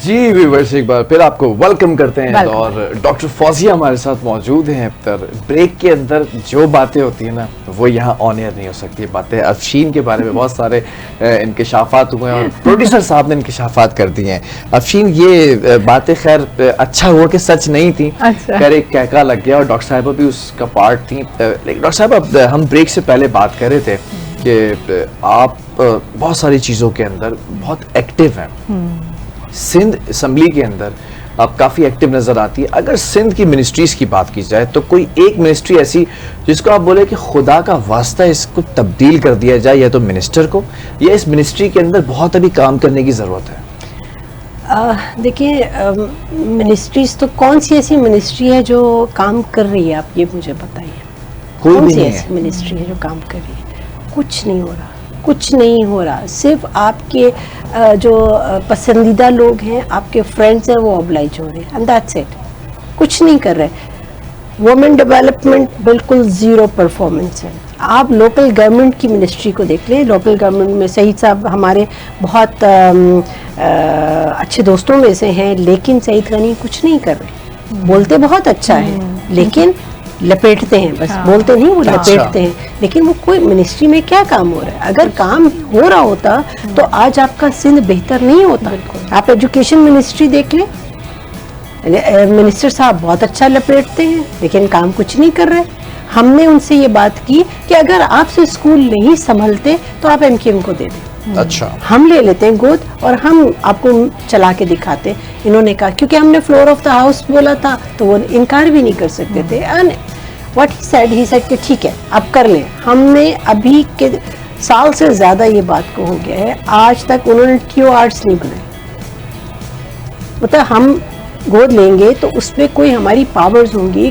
जी viewers, एक बार फिर आपको वेलकम करते हैं। और डॉक्टर फौजिया हमारे साथ मौजूद हैं। पर ब्रेक के अंदर जो बातें होती हैं ना, वो यहाँ ऑन एयर नहीं हो सकती। बातें अफशीन के बारे में बहुत सारे इंकशाफात हुए हैं और प्रोड्यूसर साहब ने इंकशाफात कर दिए हैं। अफशीन, ये बातें खैर अच्छा हुआ कि सच नहीं थी। खैर एक कहका लग गया और डॉक्टर साहब भी उसका पार्ट थी। लेकिन डॉक्टर साहब, हम ब्रेक से पहले बात कर रहे थे कि आप बहुत सारी चीज़ों के अंदर बहुत एक्टिव हैं। सिंध असम्बली के अंदर आप काफ़ी एक्टिव नज़र आती है। अगर सिंध की मिनिस्ट्रीज़ की बात की जाए तो कोई एक मिनिस्ट्री ऐसी जिसको आप बोले कि खुदा का वास्ता इसको तब्दील कर दिया जाए, या तो मिनिस्टर को, या इस मिनिस्ट्री के अंदर बहुत अभी काम करने की ज़रूरत है? देखिए, मिनिस्ट्रीज़ तो कौन सी ऐसी मिनिस्ट्री है जो काम कर रही है, आप ये मुझे बताइए। कोई कौन भी सी नहीं ऐसी है। मिनिस्ट्री है जो काम कर रही है? कुछ नहीं हो रहा, कुछ नहीं हो रहा। सिर्फ आपके जो पसंदीदा लोग हैं, आपके फ्रेंड्स हैं, वो ऑब्लाइज हो रहे हैं, एंड दैट्स इट। कुछ नहीं कर रहे। वुमेन डेवलपमेंट बिल्कुल ज़ीरो परफॉर्मेंस है। आप लोकल गवर्नमेंट की मिनिस्ट्री को देख लें। लोकल गवर्नमेंट में सईद साहब हमारे बहुत अच्छे दोस्तों में से हैं, लेकिन सईद गनी कुछ नहीं कर रहे। बोलते बहुत अच्छा है, लेकिन लपेटते हैं बस। बोलते नहीं, वो लपेटते हैं। लेकिन वो कोई मिनिस्ट्री में क्या काम हो रहा है? अगर काम हो रहा होता तो आज आपका सिंध बेहतर नहीं होता। आप एजुकेशन मिनिस्ट्री देख लें, मिनिस्टर साहब बहुत अच्छा लपेटते हैं, लेकिन काम कुछ नहीं कर रहे। हमने उनसे ये बात की कि अगर आपसे स्कूल नहीं संभलते तो आप एमकेएम को दे दें। अच्छा, हम ले लेते हैं गोद और हम आपको चला के दिखाते। इन्होंने कहा क्योंकि हमने फ्लोर ऑफ द हाउस बोला था तो वो इनकार भी नहीं कर सकते थे। एंड व्हाट ही सेड कि ठीक है, अब कर लें। हमने अभी के साल से ज्यादा ये बात को हो गया है, आज तक उन्होंने टीओ आर्ट्स नहीं बनाए। मतलब हम गोद लेंगे तो उसमें कोई हमारी पावर्स होंगी,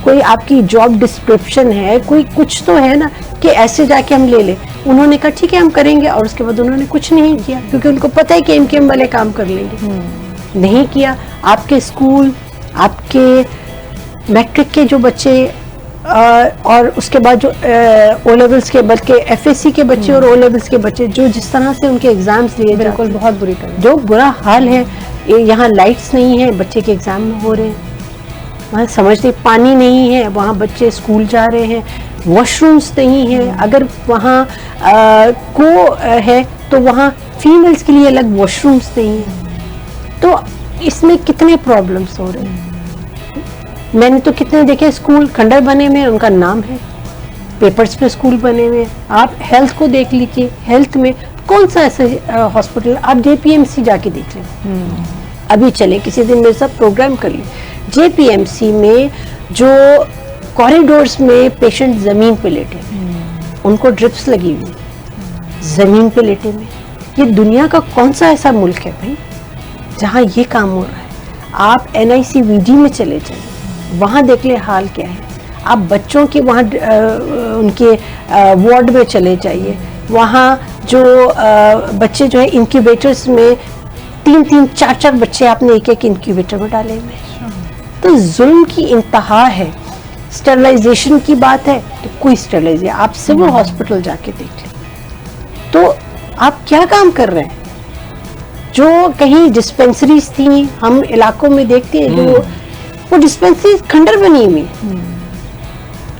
कोई आपकी जॉब डिस्क्रिप्शन है, कोई कुछ तो है ना कि ऐसे जाके हम ले लें। उन्होंने कहा ठीक है हम करेंगे, और उसके बाद उन्होंने कुछ नहीं किया क्योंकि उनको पता है कि एमकेएम वाले काम कर लेंगे। नहीं किया। आपके स्कूल, आपके मैट्रिक के जो बच्चे और उसके बाद जो ओ लेवल्स के, बल्कि एफएससी के बच्चे और ओ लेवल्स के बच्चे, जो जिस तरह से उनके एग्जाम्स लिए जाते हैं, बहुत बुरी तरह, जो बुरा हाल है। यहाँ लाइट्स नहीं है, बच्चे के एग्जाम में हो रहे हैं। वहाँ समझते, पानी नहीं है, वहाँ बच्चे स्कूल जा रहे हैं। वॉशरूम्स नहीं है, अगर वहाँ है तो वहाँ फीमेल्स के लिए अलग वॉशरूम्स नहीं है। तो इसमें कितने प्रॉब्लम्स हो रहे हैं। मैंने तो कितने देखे स्कूल खंडर बने हुए, उनका नाम है, पेपर्स पे स्कूल बने हुए। आप हेल्थ को देख लीजिए, हेल्थ में कौन सा ऐसा हॉस्पिटल, आप जेपीएमसी जाके देख लें। अभी चले किसी दिन मेरे साथ प्रोग्राम कर ली। जेपीएमसी में जो कॉरिडोर्स में पेशेंट जमीन पे लेटे, उनको ड्रिप्स लगी हुई, जमीन पे लेटे में। ये दुनिया का कौन सा ऐसा मुल्क है भाई जहाँ ये काम हो रहा है? आप एनआईसीवीडी में चले जाइए, वहाँ देख ले हाल क्या है। आप बच्चों के वहाँ उनके वार्ड में चले जाइए, वहाँ जो बच्चे जो है इनक्यूबेटर्स में 3-3, 4-4 बच्चे आपने एक इनक्यूबेटर में डाले हुए। तो जुल्म की इंतहा है। स्टरलाइजेशन की बात है तो कोई स्टरलाइजेशन, आप सिविल हॉस्पिटल जाके देख लें। तो आप क्या काम कर रहे हैं? जो कहीं डिस्पेंसरीज थी, हम इलाकों में देखते हैं जो वो डिस्पेंसरी खंडर बनी हुई,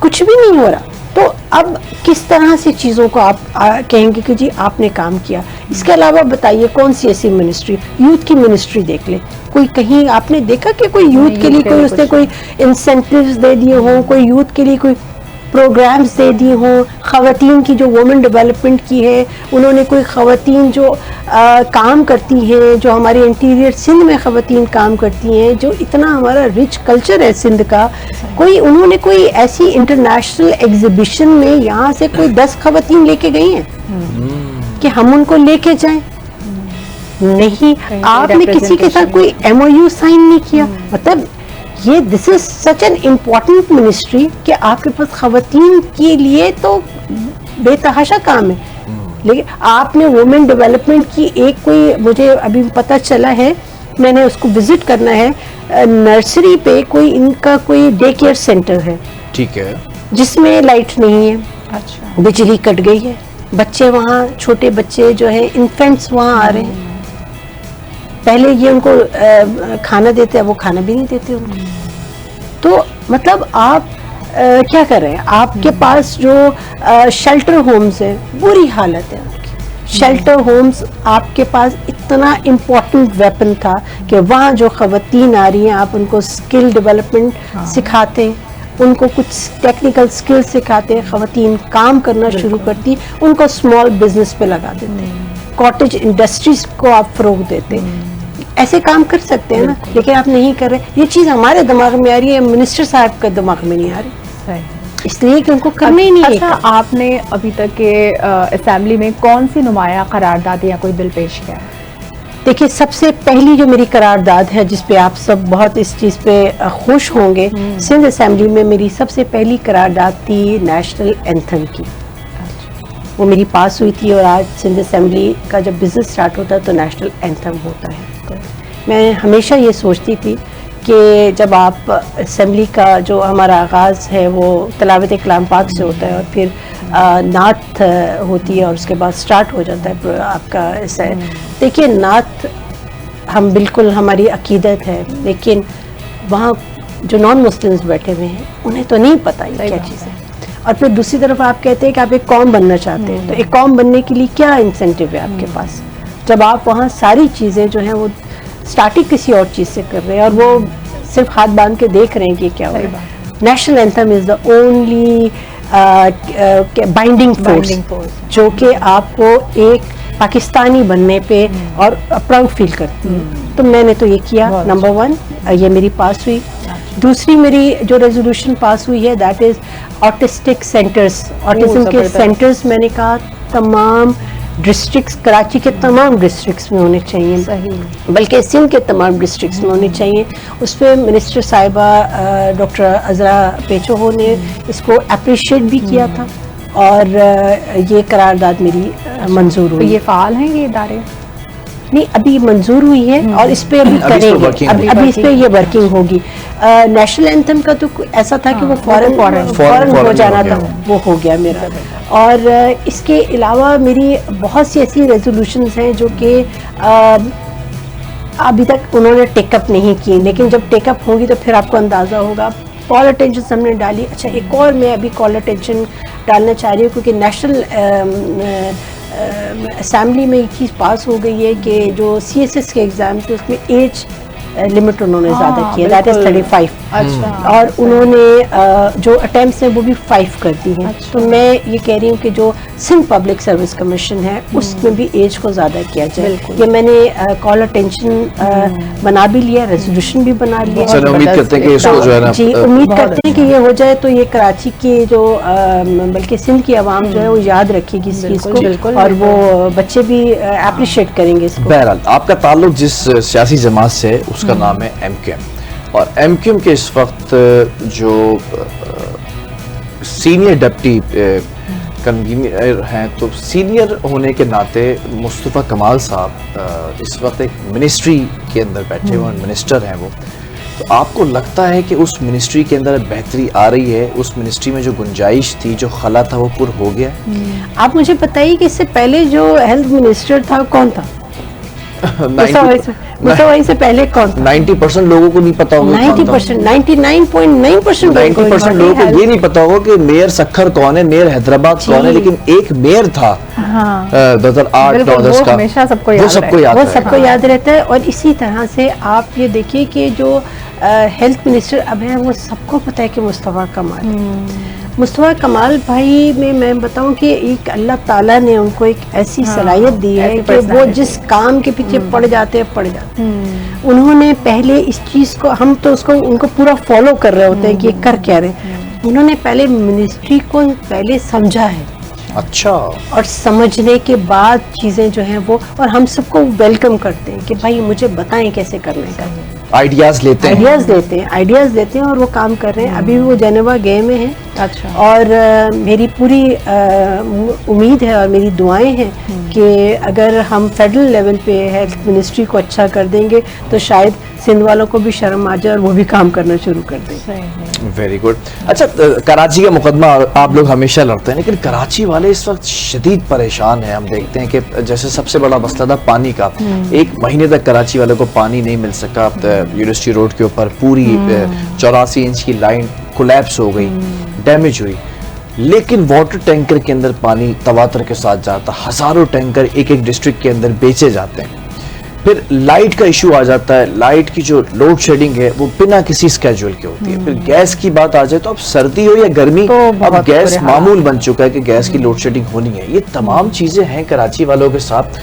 कुछ भी नहीं हो रहा। तो अब किस तरह से चीज़ों को आप कहेंगे कि जी आपने काम किया? इसके अलावा बताइए कौन सी ऐसी मिनिस्ट्री, यूथ की मिनिस्ट्री देख ले, कोई कहीं आपने देखा कि कोई यूथ के लिए कोई उसने कोई इंसेंटिव्स दे दिए हों, कोई यूथ के लिए कोई प्रोग्राम्स दे दिए हों? ख़वातीन की जो वुमेन डेवलपमेंट की है, उन्होंने कोई ख़वातीन जो काम करती हैं, जो हमारे इंटीरियर सिंध में ख़वातीन काम करती हैं, जो इतना हमारा रिच कल्चर है सिंध का, उन्होंने कोई ऐसी इंटरनेशनल एग्जीबिशन में यहाँ से कोई 10 ख़वातीन लेके गई हैं कि हम उनको लेके जाएं? नहीं। आपने किसी के साथ कोई MOU साइन नहीं किया। मतलब ये this is such an important ministry कि आपके पास खवातीन के लिए तो बेतहाशा काम है, लेकिन आपने वुमेन डेवलपमेंट की एक कोई, मुझे अभी पता चला है, मैंने उसको विजिट करना है, नर्सरी पे कोई इनका कोई डे केयर सेंटर है, ठीक है, जिसमें लाइट नहीं है। अच्छा, बिजली कट गई है, बच्चे वहाँ, छोटे बच्चे जो है इन्फेंट्स वहाँ आ रहे हैं। पहले ये उनको खाना देते हैं, वो खाना भी नहीं देते उनको। तो मतलब आप क्या कर रहे हैं? आपके पास जो शेल्टर होम्स है, बुरी हालत है उनकी। शेल्टर होम्स आपके पास इतना इम्पोर्टेंट वेपन था कि वहाँ जो खवातीन आ रही हैं, आप उनको स्किल डेवलपमेंट सिखाते, उनको कुछ टेक्निकल स्किल्स सिखाते, खवातीन काम करना शुरू करती, उनको स्मॉल बिजनेस पे लगा देते, कॉटेज इंडस्ट्रीज को आप फरोग देते। ऐसे काम कर सकते हैं ना, लेकिन आप नहीं कर रहे। ये चीज़ हमारे दिमाग में आ रही है, मिनिस्टर साहब के दिमाग में नहीं आ रही, इसलिए कि उनको करना ही नहीं है। अच्छा, आपने अभी तक के असेंबली में कौन सी नुमाया करारदाद या कोई बिल पेश किया है? देखिए, सबसे पहली जो मेरी करारदाद है, जिस पे आप सब बहुत इस चीज़ पे खुश होंगे, सिंध असेंबली में मेरी सबसे पहली करारदाद थी नेशनल एंथम की। वो मेरी पास हुई थी, और आज सिंध असेंबली का जब बिजनेस स्टार्ट होता है तो नेशनल एंथम होता है। मैं हमेशा ये सोचती थी कि जब आप असेंबली का जो हमारा आगाज़ है वो तिलावत कलाम पाक से होता है, और फिर नात होती है, और उसके बाद स्टार्ट हो जाता है आपका ऐसा है। देखिए, नात हम बिल्कुल हमारी अकीदत है, लेकिन वहाँ जो नॉन मुस्लिम्स बैठे हुए हैं उन्हें तो नहीं पता ये क्या चीज़ है। और फिर दूसरी तरफ आप कहते हैं कि आप एक कौम बनना चाहते हैं, तो एक कौम बनने के लिए क्या इंसेंटिव है आपके पास, जब आप वहाँ सारी चीज़ें जो हैं वो स्टार्टिंग किसी और चीज़ से कर रहे हैं, और वो सिर्फ हाथ बांध के देख रहे हैं कि क्या हो रहा है। National anthem is the only binding force जो कि आपको एक पाकिस्तानी बनने पे और प्राउड फील करती है। तो मैंने तो ये किया, नंबर 1 ये मेरी पास हुई। दूसरी मेरी जो रेजोल्यूशन पास हुई है, that is autistic centres, autism के सेंटर्स मैंने कहा तमाम डिस्ट्रिक्ट्स, कराची के तमाम डिस्ट्रिक्ट्स में होने चाहिए, बल्कि सिंध के तमाम डिस्ट्रिक्ट्स में होने चाहिए। उस पर मिनिस्टर साहिबा डॉक्टर अजरा पेचो ने इसको अप्रिशिएट भी किया था, और ये करारदाद मेरी मंजूर हुई। ये फ़ाल हैं ये इदारे? नहीं, अभी मंजूर हुई है, और इस पे अभी करेंगे, अभी इस पे ये वर्किंग होगी। नेशनल एंथम का तो ऐसा था कि वो फॉरेन हो जाना था, वो हो गया मेरा। और इसके अलावा मेरी बहुत सी ऐसी रेजोल्यूशंस हैं जो कि अभी तक उन्होंने टेकअप नहीं की, लेकिन जब टेकअप होंगी तो फिर आपको अंदाज़ा होगा। कॉल अटेंशन हमने डाली। अच्छा, एक और मैं अभी कॉल अटेंशन डालना चाह रही हूँ, क्योंकि नेशनल असेंबली में एक चीज़ पास हो गई है कि जो CSS के एग्ज़ाम्स थे उसमें एज लिमिट उन्होंने ज़्यादा की है, दैट इज़ 35। अच्छा, और उन्होंने जो अटेम्प्ट्स हैं वो भी 5 कर दी हैं। तो मैं ये कह रही हूँ कि जो सिंध पब्लिक सर्विस कमीशन है उसमें भी एज को ज़्यादा किया जाए। ये मैंने कॉल अटेंशन बना भी लिया, रेजोल्यूशन भी बना लिया। चलो, उम्मीद करते हैं कि इसको जो है ना, जी उम्मीद करते हैं कि ये हो जाए, तो ये कराची की जो बल्कि सिंध की आवाम जो है वो याद रखेगी इस चीज़ को, और वो बच्चे भी अप्रिशिएट करेंगे इसको। बहरहाल, आपका ताल्लुक जिस सियासी जमात से है उसका नाम है MQM, और MQM के इस वक्त जो सीनियर डिप्टी कन्वीनर हैं, तो सीनियर होने के नाते मुस्तफ़ा कमाल साहब इस वक्त एक मिनिस्ट्री के अंदर बैठे हुए मिनिस्टर हैं वो। तो आपको लगता है कि उस मिनिस्ट्री के अंदर बेहतरी आ रही है? उस मिनिस्ट्री में जो गुंजाइश थी, जो खला था, वो पूरा हो गया? आप मुझे बताइए कि इससे पहले जो हेल्थ मिनिस्टर था कौन था? मुस्तफा से पहले कौन था? 90% लोगों को नहीं पता होगा। 90%, 99.9% लोगों को ये नहीं पता होगा कि मेयर सखर कौन है, मेयर हैदराबाद कौन है, लेकिन एक मेयर था 2008-9-10 का, हमेशा सबको याद रहता है। और इसी तरह से आप ये देखिए कि जो हेल्थ मिनिस्टर अब है वो सबको पता है कि मुस्तफा कमाल। मुस्तफा कमाल भाई में मैं बताऊं कि एक अल्लाह ताला ने उनको एक ऐसी सलाहियत दी है कि वो जिस काम के पीछे पड़ जाते हैं। उन्होंने पहले इस चीज़ को, हम तो उसको उनको पूरा फॉलो कर रहे होते हैं कि ये कर क्या रहे, उन्होंने पहले मिनिस्ट्री को पहले समझा है। अच्छा। और समझने के बाद चीज़ें जो हैं वो, और हम सबको वेलकम करते हैं कि भाई मुझे बताएं कैसे करने का। आइडियाज़ लेते हैं और वो काम कर रहे हैं। अभी वो जेनेवा गए में हैं। अच्छा। और मेरी पूरी उम्मीद है और मेरी दुआएं हैं कि अगर हम फेडरल लेवल पे हेल्थ मिनिस्ट्री को अच्छा कर देंगे तो शायद सिंध वालों को भी शर्म आ जाए और वो भी काम करना शुरू कर दें। Very good. अच्छा, कराची का मुकदमा आप लोग हमेशा लड़ते हैं, लेकिन कराची वाले इस वक्त शदीद परेशान हैं। हम देखते हैं कि जैसे सबसे बड़ा मसला था पानी का, 1 महीने तक कराची वालों को पानी नहीं मिल सका। यूनिवर्सिटी रोड के ऊपर पूरी 84 इंच की लाइन कोलैप्स हो गई, डैमेज हुई, लेकिन वाटर टैंकर के अंदर पानी तवातर के साथ जाता, हजारों टैंकर एक एक डिस्ट्रिक्ट के अंदर बेचे जाते हैं। फिर लाइट का इशू आ जाता है, लाइट की जो लोड शेडिंग है वो बिना किसी स्केड्यूल के होती है। फिर गैस की बात आ जाए तो अब सर्दी हो या गर्मी, तो अब गैस मामूल बन चुका है कि गैस की लोड शेडिंग होनी है। ये तमाम चीजें हैं कराची वालों के साथ,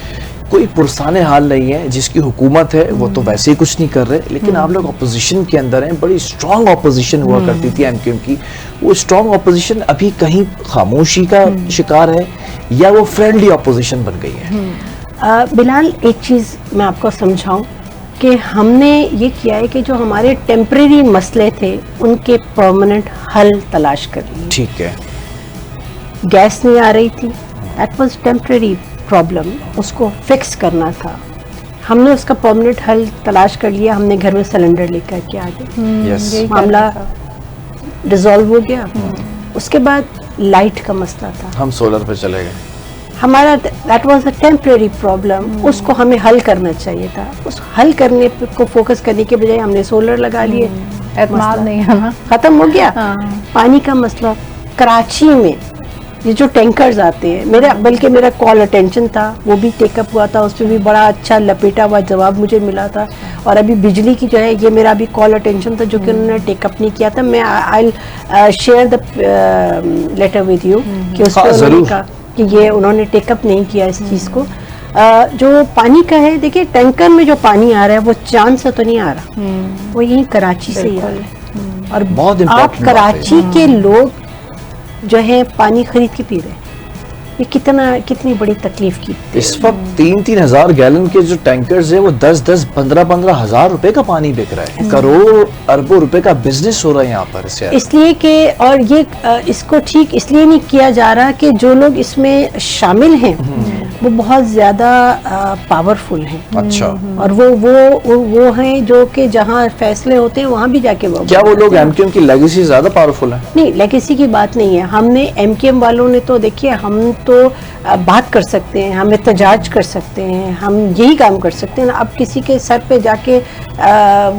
कोई पुरसाने हाल नहीं है। जिसकी हुकूमत है वो तो वैसे ही कुछ नहीं कर रहे, लेकिन आप लोग अपोजिशन के अंदर हैं। बड़ी स्ट्रॉन्ग अपोजिशन हुआ करती थी एमक्यूएम की, वो स्ट्रॉन्ग अपोजिशन अभी कहीं खामोशी का शिकार है या वो फ्रेंडली अपोजिशन बन गई है? बिलाल, एक चीज़ मैं आपको समझाऊं कि हमने ये किया है कि जो हमारे टेम्परेरी मसले थे उनके परमानेंट हल तलाश कर लिए। ठीक है। गैस नहीं आ रही थी, दैट वाज टेम्परेरी प्रॉब्लम, उसको फिक्स करना था। हमने उसका परमानेंट हल तलाश कर लिया, हमने घर में सिलेंडर लेकर के आ गए। यस, मामला डिसॉल्व हो गया। उसके बाद लाइट का मसला था, हम सोलर पे चले गए। हमारा that was a temporary problem, उसको हमें हल करना चाहिए था। उस हल करने को फोकस करने के बजाय हमने सोलर लगा लिए, एतमाद नहीं है ना, खत्म हो गया। पानी का मसला कराची में, ये जो टैंकर्स आते हैं, बल्कि मेरा कॉल अटेंशन था, वो भी टेकअप हुआ था, उसमें भी बड़ा अच्छा लपेटा हुआ जवाब मुझे मिला था। और अभी बिजली की जो है, ये मेरा अभी कॉल अटेंशन था जो कि उन्होंने टेकअप नहीं किया था। मैं I share the letter with you कि उसको उन्होंने कहा कि ये उन्होंने टेकअप नहीं किया इस चीज़ को। जो पानी का है, देखिए टैंकर में जो पानी आ रहा है वो चांद से तो नहीं आ रहा, वो यही कराची से ही आ रहा है। और बहुत आप कराची के लोग जो है पानी खरीद के पी रहे हैं, ये कितनी बड़ी तकलीफ की। इस वक्त 3-3 हजार गैलन के जो टैंकर्स है वो 10-10, 15-15 हजार रुपए का पानी बिक रहा है। करोड़ अरबों रुपए का बिजनेस हो रहा है यहाँ पर इससे। इसलिए कि और ये इसको ठीक इसलिए नहीं किया जा रहा कि जो लोग इसमें शामिल हैं वो बहुत ज्यादा पावरफुल हैं। अच्छा। और वो हैं जो कि जहाँ फैसले होते हैं वहाँ भी जाके क्या वो लोग एमक्यूएम की लेगेसी ज्यादा पावरफुल है? नहीं, लेगेसी की बात नहीं है। हमने एमक्यूएम वालों ने तो देखिए, हम तो बात कर सकते हैं, हम एहतजाज कर सकते हैं, हम यही काम कर सकते हैं। अब किसी के सर पे जाके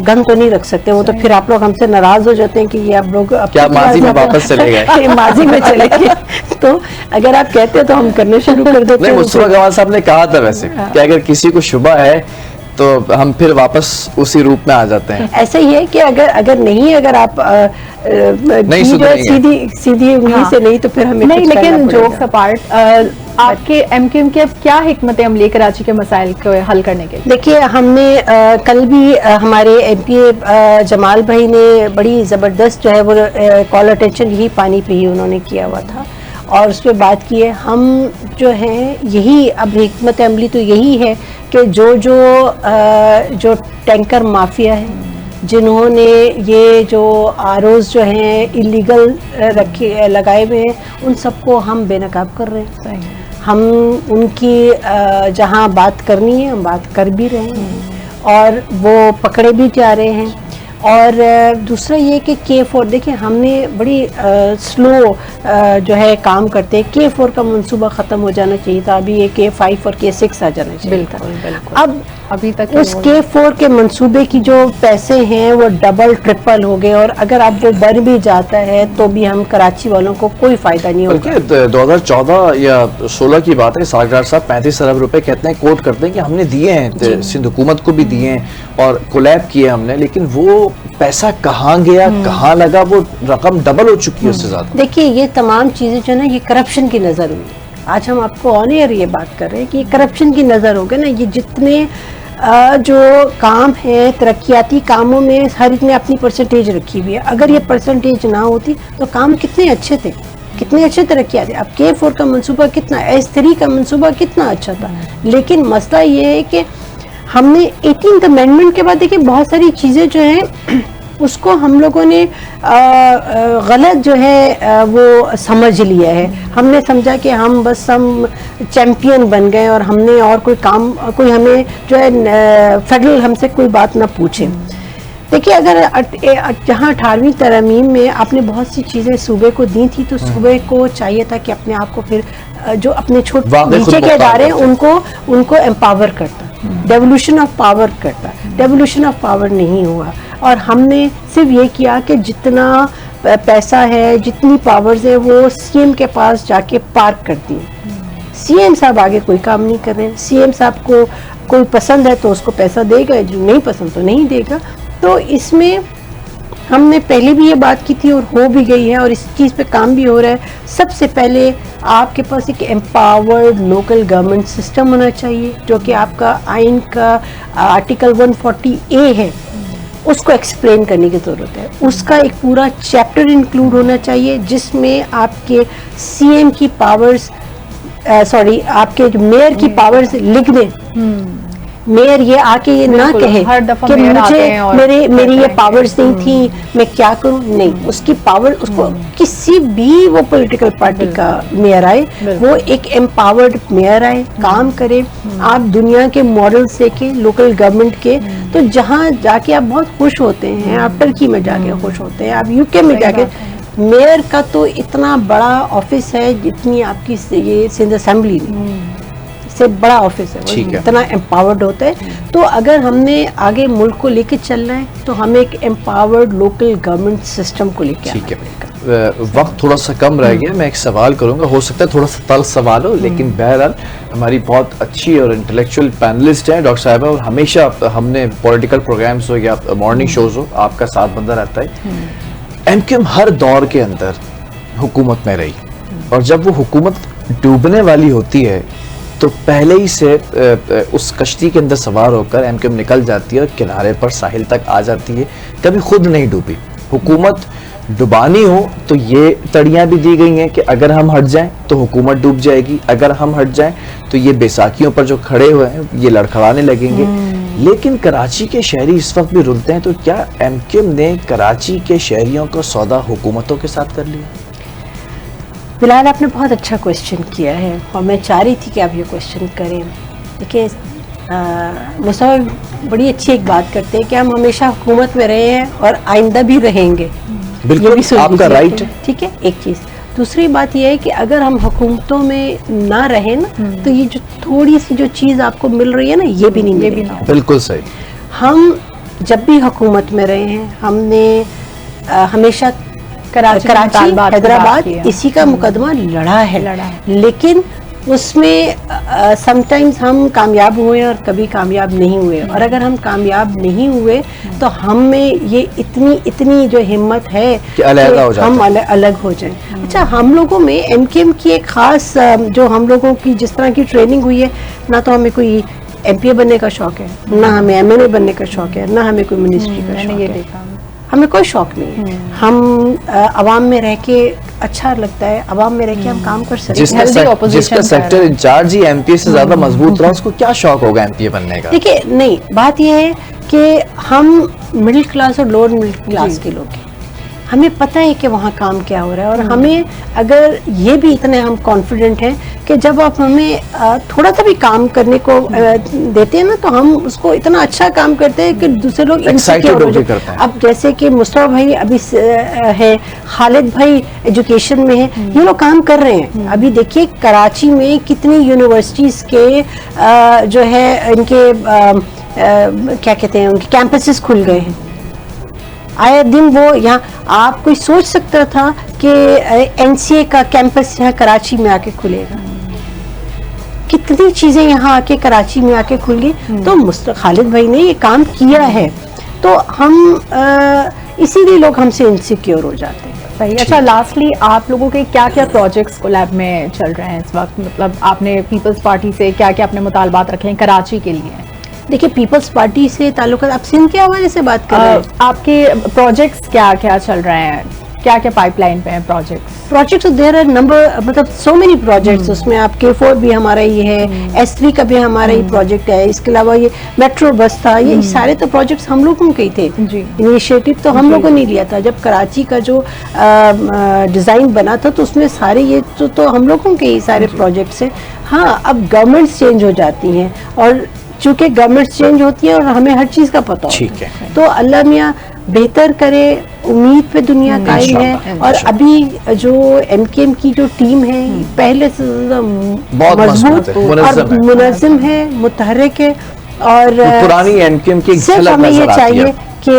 गन तो नहीं रख सकते, वो तो फिर आप लोग हमसे नाराज हो जाते हैं कि ये आप लोग क्या माजी में वापस चले गए? माजी में चले गए। तो अगर आप कहते हो तो हम करने शुरू कर देते हैं। मुस्तफा कमाल साहब ने कहा था वैसे कि अगर किसी को शुबा है तो हम फिर वापस उसी रूप में आ जाते हैं। ऐसा ही है कि अगर नहीं, अगर आप सीधी उंगली से नहीं तो फिर हमें नहीं। लेकिन जोक्स अपार्ट, आपके एमक्यूएम की अब क्या हिकमत अमली है कराची के मसाइल को हल करने के? देखिए, हमने कल भी हमारे एमपी जमाल भाई ने बड़ी ज़बरदस्त जो है वो कॉल अटेंशन यही पानी पे ही उन्होंने किया हुआ था और उस पर बात की है। हम जो हैं यही अब हिकमत अमली तो यही है कि जो टैंकर माफिया है, जिन्होंने ये जो आरओज़ जो हैं इलीगल लगाए हुए हैं, उन सबको हम बेनकाब कर रहे हैं। हम उनकी जहाँ बात करनी है हम बात कर भी रहे हैं और वो पकड़े भी जा रहे हैं। और दूसरा ये कि K4, देखिए हमने बड़ी स्लो जो है काम करते हैं। K4 का मंसूबा ख़त्म हो जाना चाहिए था, अभी ये K5 और K6 आ जाना चाहिए था। बिल्कुल। अब अभी तक उस K4 के मंसूबे की जो पैसे हैं वो डबल ट्रिपल हो गए और अगर अब वो बढ़ भी जाता है तो भी हम कराची वालों को कोई फायदा नहीं होगा। 2014 या 16 की बात है, सागरार साहब 35 अरब रुपए कहते हैं, कोट करते हैं कि हमने दिए हैं, सिंध हुकूमत को भी दिए हैं और कोलैब किए हमने, लेकिन वो पैसा कहाँ गया, कहाँ लगा, वो रकम डबल हो चुकी है उससे ज्यादा। देखिए, ये तमाम चीजें जो है ना, ये करप्शन की नजर हुई। आज हम आपको ऑन एयर ये बात कर रहे हैं कि करप्शन की नजर हो गई ना। ये जितने जो काम है तरक्याती कामों में हर एक ने अपनी परसेंटेज रखी हुई है। अगर ये परसेंटेज ना होती तो काम कितने अच्छे थे, कितने अच्छे तरक्याती। अब K4 का मंसूबा कितना, S3 का मंसूबा कितना अच्छा था। लेकिन मसला ये है कि हमने 18th अमेंडमेंट के बाद देखिए बहुत सारी चीज़ें जो हैं उसको हम लोगों ने गलत जो है वो समझ लिया है। हमने समझा कि हम चैंपियन बन गए और हमने और कोई हमें जो है फेडरल हमसे कोई बात ना पूछे। देखिए, अगर जहाँ 18वीं तरमीम में आपने बहुत सी चीज़ें सूबे को दी थी, तो सूबे को चाहिए था कि अपने आप को फिर जो अपने नीचे के इदारे हैं उनको एम्पावर करता, डेवोल्यूशन ऑफ पावर करता। डेवोल्यूशन ऑफ पावर नहीं हुआ और हमने सिर्फ ये किया कि जितना पैसा है, जितनी पावर्स है, वो सीएम के पास जाके पार्क कर दी। सीएम साहब आगे कोई काम नहीं कर रहे। सीएम साहब को कोई पसंद है तो उसको पैसा देगा, जो नहीं पसंद तो नहीं देगा। तो इसमें हमने पहले भी ये बात की थी और हो भी गई है और इस चीज़ पे काम भी हो रहा है। सबसे पहले आपके पास एक एम्पावर्ड लोकल गवर्नमेंट सिस्टम होना चाहिए, जो कि आपका आइन का आर्टिकल 140A है, उसको एक्सप्लेन करने की ज़रूरत है। उसका एक पूरा चैप्टर इंक्लूड होना चाहिए जिसमें आपके सीएम की पावर्स आपके जो मेयर की पावर्स लिख दें। मेयर ये आके ये ना कहे कि मुझे मेरी ये पावर्स नहीं थी, मैं क्या करूं। नहीं, उसकी पावर, उसको किसी भी वो पॉलिटिकल पार्टी का मेयर आए, वो एक एम्पावर्ड मेयर आए, काम करे। आप दुनिया के मॉडल्स देखें लोकल गवर्नमेंट के, तो जहाँ जाके आप बहुत खुश होते हैं। आप टर्की में जाके खुश होते हैं, आप यूके में जाके। मेयर का तो इतना बड़ा ऑफिस है जितनी आपकी ये सिंध असेंबली से बड़ा ऑफिस है, वो इतना एम्पावर्ड होता है। तो अगर हमने आगे मुल्क को लेके चलना है तो हमें एक एम्पावर्ड लोकल गवर्नमेंट सिस्टम को लेके आना पड़ेगा। वक्त थोड़ा सा कम रह गया, मैं एक सवाल करूंगा, हो सकता है थोड़ा सा तल्ख सवाल हो, लेकिन बहरहाल हमारी बहुत अच्छी और इंटेलेक्चुअल पैनलिस्ट हैं डॉक्टर साहिबा, और हमेशा हमने पॉलिटिकल प्रोग्राम्स हो या मॉर्निंग शोज हो, आपका साथ बंदा रहता है। एमक्यूएम हर दौर के अंदर हुकूमत में रही, और जब वो हुकूमत डूबने वाली होती है तो पहले ही से उस कश्ती के अंदर सवार होकर एमक्यूएम निकल जाती है और किनारे पर साहिल तक आ जाती है, कभी खुद नहीं डूबी। हुकूमत डुबानी हो तो ये तड़ियाँ भी दी गई हैं कि अगर हम हट जाएं तो हुकूमत डूब जाएगी, अगर हम हट जाएं तो ये बैसाखियों पर जो खड़े हुए हैं ये लड़खड़ाने लगेंगे। लेकिन कराची के शहरी इस वक्त भी रुलते हैं, तो क्या एमक्यूएम ने कराची के शहरियों का सौदा हुकूमतों के साथ कर लिया? बिलाल, आपने बहुत अच्छा क्वेश्चन किया है और मैं चाह रही थी कि आप ये क्वेश्चन करें। देखिए, मुसाहिब बड़ी अच्छी एक बात करते हैं कि हम हमेशा हुकूमत में रहे हैं और आइंदा भी रहेंगे। बिल्कुल, आपका राइट है। ठीक है, एक चीज़। दूसरी बात यह है कि अगर हम हुकूमतों में ना रहें ना, तो ये जो थोड़ी सी जो चीज़ आपको मिल रही है ना, ये भी नहीं मिलेगी। बिल्कुल सही। हम जब भी हुकूमत में रहे हैं, हमने हमेशा कराची हैदराबाद इसी का मुकदमा लड़ा है। लेकिन उसमें समटाइम्स हम कामयाब हुए और कभी कामयाब नहीं हुए। और अगर हम कामयाब नहीं हुए तो हम में ये इतनी जो हिम्मत है कि हम अलग हो जाएं। अच्छा, हम लोगों में एमक्यूएम की एक खास जो हम लोगों की जिस तरह की ट्रेनिंग हुई है, ना तो हमें कोई एमपीए बनने का शौक है, ना हमें एमएनए बनने का शौक है, ना हमें कोई मिनिस्ट्री का शौक है। हमें कोई शौक नहीं है। हम अवाम में रह के अच्छा लगता है, अवाम में रह के हम काम कर सकते हैं। जिसका सेक्टर इंचार्ज ही एमपीए से ज्यादा मजबूत रहा, उसको क्या शौक होगा एमपीए बनने का? देखिए, नहीं, बात यह है कि हम मिडिल क्लास और लोअर मिडिल क्लास के लोग हैं। हमें पता है कि वहाँ काम क्या हो रहा है, और हमें अगर ये भी इतने हम कॉन्फिडेंट हैं कि जब आप हमें थोड़ा सा भी काम करने को देते हैं ना, तो हम उसको इतना अच्छा काम करते हैं कि दूसरे लोग इनसिक्योर हो जाते हैं। अब जैसे कि मुस्तफा भाई अभी है, खालिद भाई एजुकेशन में है, ये लोग काम कर रहे हैं। अभी देखिए कराची में कितनी यूनिवर्सिटीज़ के जो है इनके क्या कहते हैं, उनके कैंपसेस खुल गए हैं। आए दिन वो यहाँ, आप कोई सोच सकता था कि एनसीए का कैंपस यहाँ कराची में आके खुलेगा? कितनी चीजें यहाँ आके कराची में आके खुल गई। तो खालिद भाई ने ये काम किया है, तो हम इसीलिए लोग हमसे इनसिक्योर हो जाते हैं। सही। अच्छा, लास्टली आप लोगों के क्या क्या प्रोजेक्ट्स को लैब में चल रहे हैं इस वक्त? मतलब आपने पीपल्स पार्टी से क्या क्या अपने मुतालबात रखे हैं कराची के लिए? देखिए, पीपल्स पार्टी से ताल्लुकात, आप सिंध के हवाले से बात कर रहे हैं? आपके प्रोजेक्ट्स क्या क्या चल रहे हैं क्या क्या पाइपलाइन पे हैं प्रोजेक्ट्स? देयर आर नंबर, मतलब सो मेनी प्रोजेक्ट्स। उसमें आप K4 भी हमारा ही है, S3 का भी हमारा ही प्रोजेक्ट है। इसके अलावा ये मेट्रो बस था, ये सारे तो प्रोजेक्ट्स हम लोगों के ही थे। इनिशिएटिव तो हम लोगों ने लिया था। जब कराची का जो डिजाइन बना था तो उसमें सारे ये तो हम लोगों के ही सारे प्रोजेक्ट्स हैं। हाँ, अब गवर्नमेंट्स चेंज हो जाती हैं और चूंकि गवर्नमेंट चेंज होती है और हमें हर चीज का पता होता है, तो अल्लाह मियाँ बेहतर करे, उम्मीद पे दुनिया कायम है। और अभी जो MKM की जो टीम है पहले से मजबूत और मुनज़्ज़म है, मुतहर्रिक है। और पुरानी MKM की सिर्फ हमें ये चाहिए कि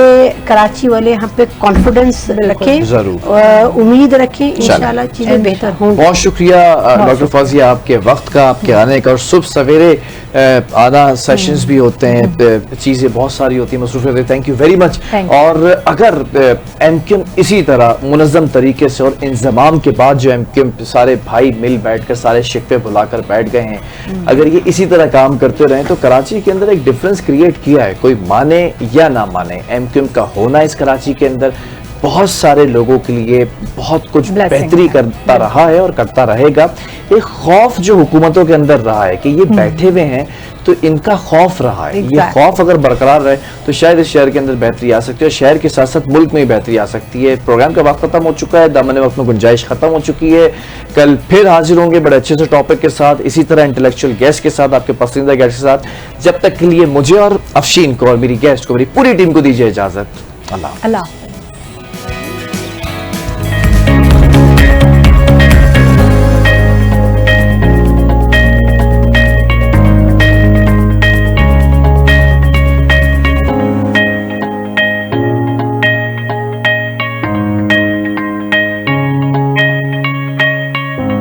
कराची वाले यहाँ पे कॉन्फिडेंस रखें, जरूर उम्मीद रखें, इंशाल्लाह चीजें बेहतर होंगी। बहुत शुक्रिया डॉक्टर फौजिया आपके वक्त का, आपके आने का। और सुबह सवेरे आधा सेशंस भी होते हैं, चीजें बहुत सारी होती हैं, मसरूफ होती है। Thank you very much. और अगर MKM इसी तरह मुनज़्ज़म तरीके से और इंतजाम के बाद जो MKM सारे भाई मिल बैठकर सारे शिकवे बुलाकर बैठ गए हैं, अगर ये इसी तरह काम करते रहें तो कराची के अंदर एक डिफरेंस क्रिएट किया है, कोई माने या ना माने। MKM का होना इस कराची के अंदर बहुत सारे लोगों के लिए बहुत कुछ बेहतरी करता रहा है और करता रहेगा। एक खौफ जो हुकूमतों के अंदर रहा है कि ये बैठे हुए हैं तो इनका खौफ रहा है, ये खौफ अगर बरकरार रहे तो शायद इस शहर के अंदर बेहतरी आ सकती है और शहर के साथ साथ मुल्क में ही बेहतरी आ सकती है। प्रोग्राम का वक्त खत्म हो चुका है, दामन वक्त में गुंजाइश खत्म हो चुकी है। कल फिर हाजिर होंगे बड़े अच्छे से टॉपिक के साथ, इसी तरह इंटेलेक्चुअल गेस्ट के साथ, आपके पसंदीदा गेस्ट के साथ। जब तक के लिए मुझे और अफशीन को और मेरी गेस्ट को, मेरी पूरी टीम को दीजिए इजाजत। अल्लाह।